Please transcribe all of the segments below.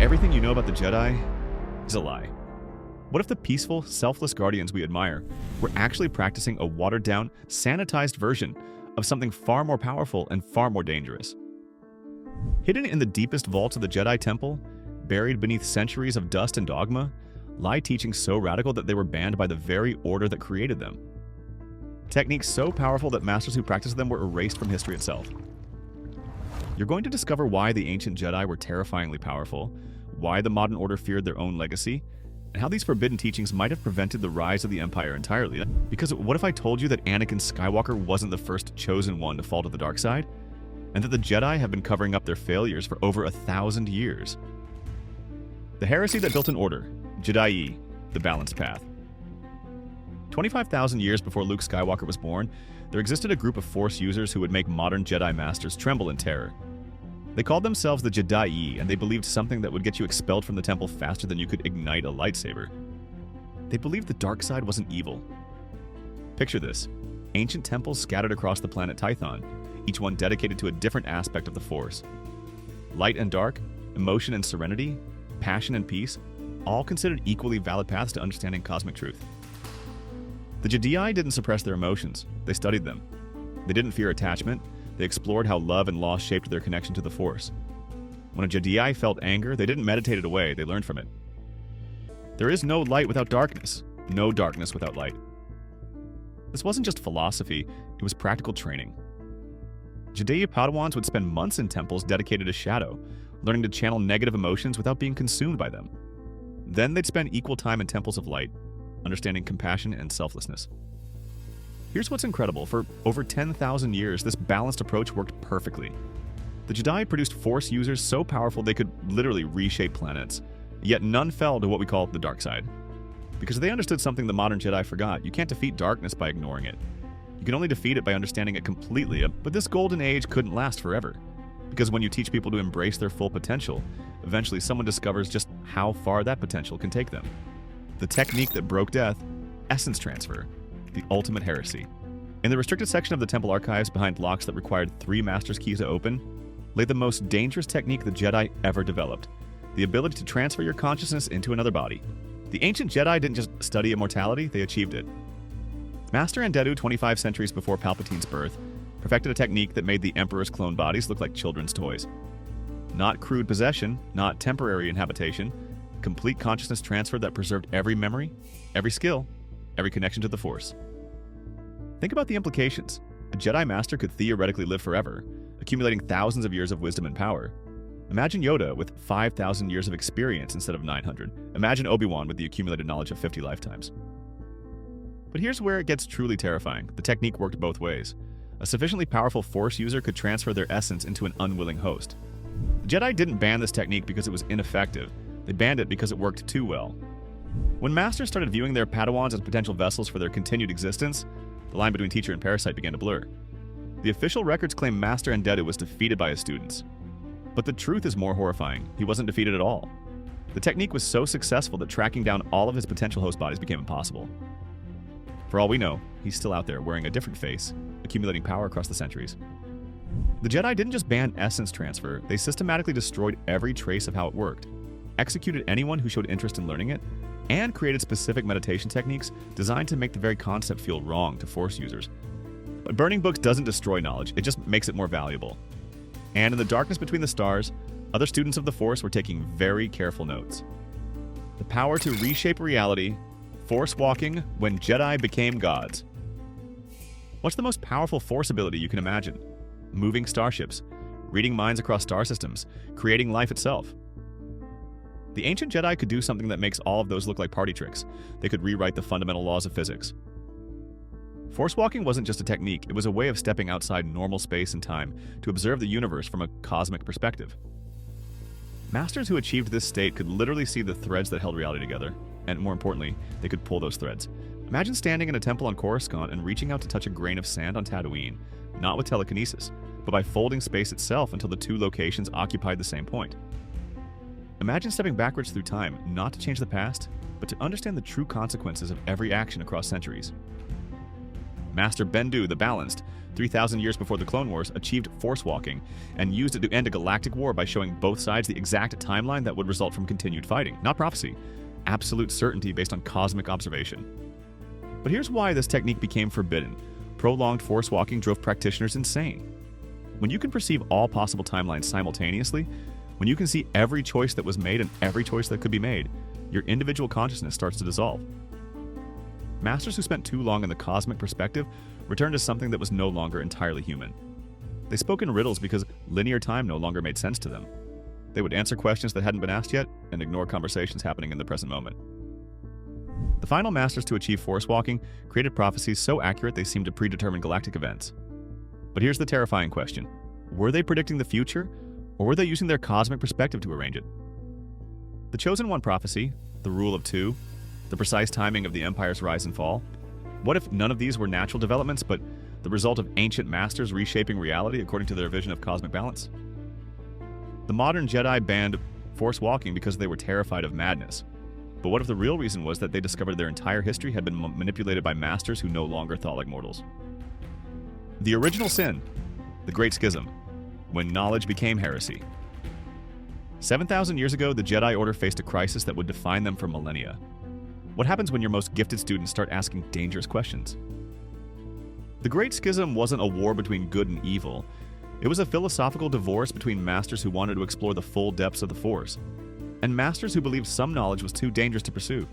everything you know about the Jedi is a lie? What if the peaceful, selfless guardians we admire were actually practicing a watered-down, sanitized version of something far more powerful and far more dangerous? Hidden in the deepest vaults of the Jedi Temple, buried beneath centuries of dust and dogma, lie teachings so radical that they were banned by the very order that created them. Techniques so powerful that masters who practiced them were erased from history itself. You're going to discover why the ancient Jedi were terrifyingly powerful, why the modern order feared their own legacy, and how these forbidden teachings might have prevented the rise of the Empire entirely. Because what if I told you that Anakin Skywalker wasn't the first chosen one to fall to the dark side, and that the Jedi have been covering up their failures for over 1,000 years? The heresy that built an order, Jedi, the balanced path. 25,000 years before Luke Skywalker was born, there existed a group of Force users who would make modern Jedi masters tremble in terror. They called themselves the Jedi, and they believed something that would get you expelled from the temple faster than you could ignite a lightsaber. They believed the dark side wasn't evil. Picture this: ancient temples scattered across the planet Tython, each one dedicated to a different aspect of the Force. Light and dark, emotion and serenity, passion and peace, all considered equally valid paths to understanding cosmic truth. The Jedi didn't suppress their emotions, they studied them. They didn't fear attachment, they explored how love and loss shaped their connection to the Force. When a Jedi felt anger, they didn't meditate it away, they learned from it. There is no light without darkness, no darkness without light. This wasn't just philosophy, it was practical training. Jedi Padawans would spend months in temples dedicated to shadow, learning to channel negative emotions without being consumed by them. Then they'd spend equal time in temples of light, understanding compassion and selflessness. Here's what's incredible: for over 10,000 years, this balanced approach worked perfectly. The Jedi produced Force users so powerful they could literally reshape planets, yet none fell to what we call the dark side. Because they understood something the modern Jedi forgot: you can't defeat darkness by ignoring it. You can only defeat it by understanding it completely, but this golden age couldn't last forever. Because when you teach people to embrace their full potential, eventually someone discovers just how far that potential can take them. The technique that broke death: essence transfer, the ultimate heresy. In the restricted section of the temple archives, behind locks that required 3 master's keys to open, lay the most dangerous technique the Jedi ever developed: the ability to transfer your consciousness into another body. The ancient Jedi didn't just study immortality, they achieved it. Master Andedu, 25 centuries before Palpatine's birth, perfected a technique that made the Emperor's clone bodies look like children's toys. Not crude possession, not temporary inhabitation, complete consciousness transfer that preserved every memory, every skill, every connection to the Force. Think about the implications. A Jedi Master could theoretically live forever, accumulating thousands of years of wisdom and power. Imagine Yoda with 5,000 years of experience instead of 900. Imagine Obi-Wan with the accumulated knowledge of 50 lifetimes. But here's where it gets truly terrifying. The technique worked both ways. A sufficiently powerful Force user could transfer their essence into an unwilling host. The Jedi didn't ban this technique because it was ineffective. They banned it because it worked too well. When Masters started viewing their Padawans as potential vessels for their continued existence, the line between teacher and parasite began to blur. The official records claim Master Andedu was defeated by his students. But the truth is more horrifying. He wasn't defeated at all. The technique was so successful that tracking down all of his potential host bodies became impossible. For all we know, he's still out there wearing a different face, accumulating power across the centuries. The Jedi didn't just ban essence transfer, they systematically destroyed every trace of how it worked, executed anyone who showed interest in learning it, and created specific meditation techniques designed to make the very concept feel wrong to Force users. But burning books doesn't destroy knowledge, it just makes it more valuable. And in the darkness between the stars, other students of the Force were taking very careful notes. The power to reshape reality, Force walking when Jedi became gods. What's the most powerful Force ability you can imagine? Moving starships, reading minds across star systems, creating life itself. The ancient Jedi could do something that makes all of those look like party tricks. They could rewrite the fundamental laws of physics. Force walking wasn't just a technique, it was a way of stepping outside normal space and time to observe the universe from a cosmic perspective. Masters who achieved this state could literally see the threads that held reality together, and more importantly, they could pull those threads. Imagine standing in a temple on Coruscant and reaching out to touch a grain of sand on Tatooine, not with telekinesis, but by folding space itself until the two locations occupied the same point. Imagine stepping backwards through time, not to change the past, but to understand the true consequences of every action across centuries. Master Bendu the Balanced 3,000 years before the Clone Wars, achieved force walking and used it to end a galactic war by showing both sides the exact timeline that would result from continued fighting. Not prophecy. Absolute certainty based on cosmic observation. But here's why this technique became forbidden. Prolonged force walking drove practitioners insane. When you can perceive all possible timelines simultaneously, when you can see every choice that was made and every choice that could be made, your individual consciousness starts to dissolve. Masters who spent too long in the cosmic perspective returned to something that was no longer entirely human. They spoke in riddles because linear time no longer made sense to them. They would answer questions that hadn't been asked yet and ignore conversations happening in the present moment. The final masters to achieve force walking created prophecies so accurate they seemed to predetermine galactic events. But here's the terrifying question. Were they predicting the future, or were they using their cosmic perspective to arrange it? The Chosen One prophecy, the Rule of Two, the precise timing of the Empire's rise and fall, what if none of these were natural developments, but the result of ancient masters reshaping reality according to their vision of cosmic balance? The modern Jedi banned force walking because they were terrified of madness. But what if the real reason was that they discovered their entire history had been manipulated by masters who no longer thought like mortals? The original sin, the Great Schism, when knowledge became heresy. 7,000 years ago, the Jedi Order faced a crisis that would define them for millennia. What happens when your most gifted students start asking dangerous questions? The Great Schism wasn't a war between good and evil. It was a philosophical divorce between masters who wanted to explore the full depths of the Force, and masters who believed some knowledge was too dangerous to pursue.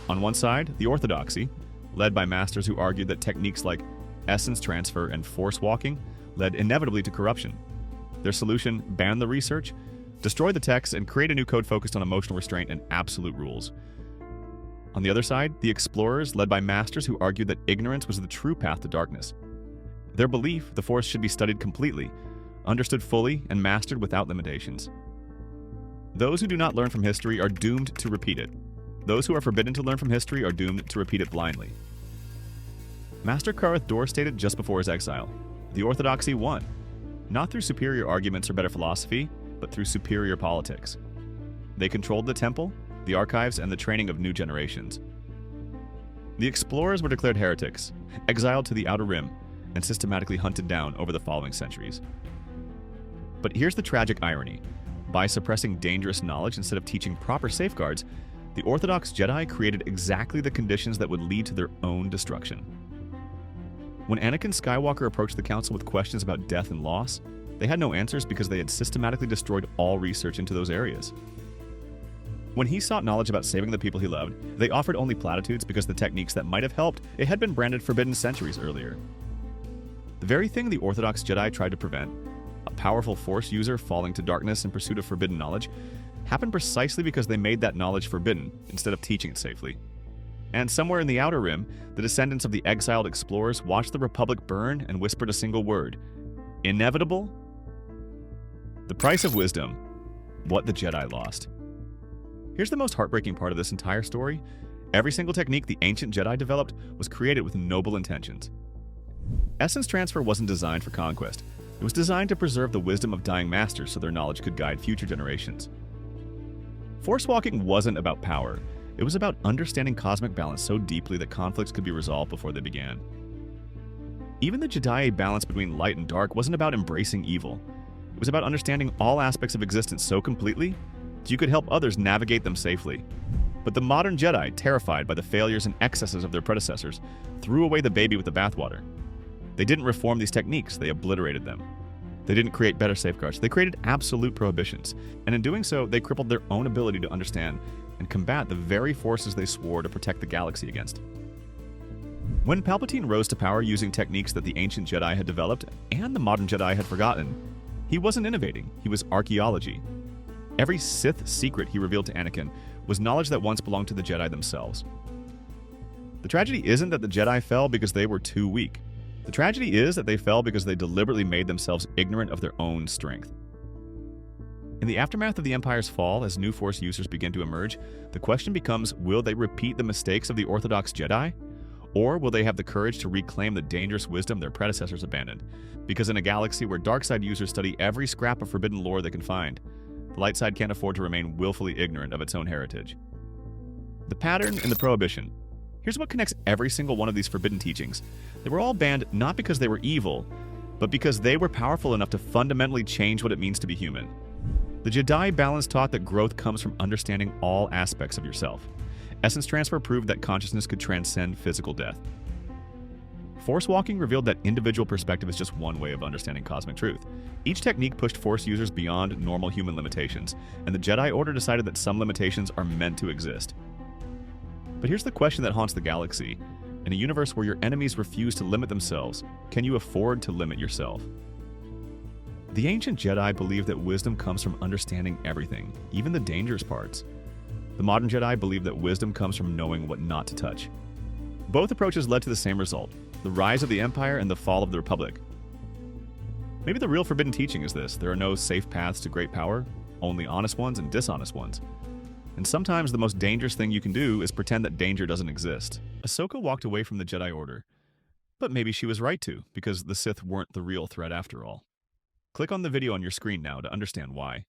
On one side, the orthodoxy, led by masters who argued that techniques like essence transfer and force walking led inevitably to corruption. Their solution: ban the research, destroy the texts, and create a new code focused on emotional restraint and absolute rules. On the other side, the explorers, led by masters who argued that ignorance was the true path to darkness. Their belief the Force should be studied completely, understood fully, and mastered without limitations. Those who do not learn from history are doomed to repeat it. Those who are forbidden to learn from history are doomed to repeat it blindly. Master Kareth Dor stated just before his exile, the orthodoxy won, not through superior arguments or better philosophy, but through superior politics. They controlled the temple, the archives, and the training of new generations. The explorers were declared heretics, exiled to the Outer Rim, and systematically hunted down over the following centuries. But here's the tragic irony. By suppressing dangerous knowledge instead of teaching proper safeguards, the Orthodox Jedi created exactly the conditions that would lead to their own destruction. When Anakin Skywalker approached the Council with questions about death and loss, they had no answers because they had systematically destroyed all research into those areas. When he sought knowledge about saving the people he loved, they offered only platitudes because the techniques that might have helped it had been branded forbidden centuries earlier. The very thing the Orthodox Jedi tried to prevent, a powerful Force user falling to darkness in pursuit of forbidden knowledge, happened precisely because they made that knowledge forbidden instead of teaching it safely. And somewhere in the Outer Rim, the descendants of the exiled explorers watched the Republic burn and whispered a single word: inevitable? The price of wisdom, what the Jedi lost. Here's the most heartbreaking part of this entire story. Every single technique the ancient Jedi developed was created with noble intentions. Essence transfer wasn't designed for conquest. It was designed to preserve the wisdom of dying masters so their knowledge could guide future generations. Force walking wasn't about power. It was about understanding cosmic balance so deeply that conflicts could be resolved before they began. Even the Jedi balance between light and dark wasn't about embracing evil. It was about understanding all aspects of existence so completely that you could help others navigate them safely. But the modern Jedi, terrified by the failures and excesses of their predecessors, threw away the baby with the bathwater. They didn't reform these techniques, they obliterated them. They didn't create better safeguards, they created absolute prohibitions. And in doing so, they crippled their own ability to understand and combat the very forces they swore to protect the galaxy against. When Palpatine rose to power using techniques that the ancient Jedi had developed and the modern Jedi had forgotten, he wasn't innovating, he was archaeology. Every Sith secret he revealed to Anakin was knowledge that once belonged to the Jedi themselves. The tragedy isn't that the Jedi fell because they were too weak. The tragedy is that they fell because they deliberately made themselves ignorant of their own strength. In the aftermath of the Empire's fall, as new Force users begin to emerge, the question becomes, will they repeat the mistakes of the Orthodox Jedi? Or will they have the courage to reclaim the dangerous wisdom their predecessors abandoned? Because in a galaxy where dark side users study every scrap of forbidden lore they can find, the light side can't afford to remain willfully ignorant of its own heritage. The pattern in the Prohibition. Here's what connects every single one of these forbidden teachings. They were all banned not because they were evil, but because they were powerful enough to fundamentally change what it means to be human. The Jedi balance taught that growth comes from understanding all aspects of yourself. Essence transfer proved that consciousness could transcend physical death. Force walking revealed that individual perspective is just one way of understanding cosmic truth. Each technique pushed Force users beyond normal human limitations, and the Jedi Order decided that some limitations are meant to exist. But here's the question that haunts the galaxy. In a universe where your enemies refuse to limit themselves, can you afford to limit yourself? The ancient Jedi believed that wisdom comes from understanding everything, even the dangerous parts. The modern Jedi believe that wisdom comes from knowing what not to touch. Both approaches led to the same result: the rise of the Empire and the fall of the Republic. Maybe the real forbidden teaching is this: there are no safe paths to great power, only honest ones and dishonest ones. And sometimes the most dangerous thing you can do is pretend that danger doesn't exist. Ahsoka walked away from the Jedi Order. But maybe she was right to, because the Sith weren't the real threat after all. Click on the video on your screen now to understand why.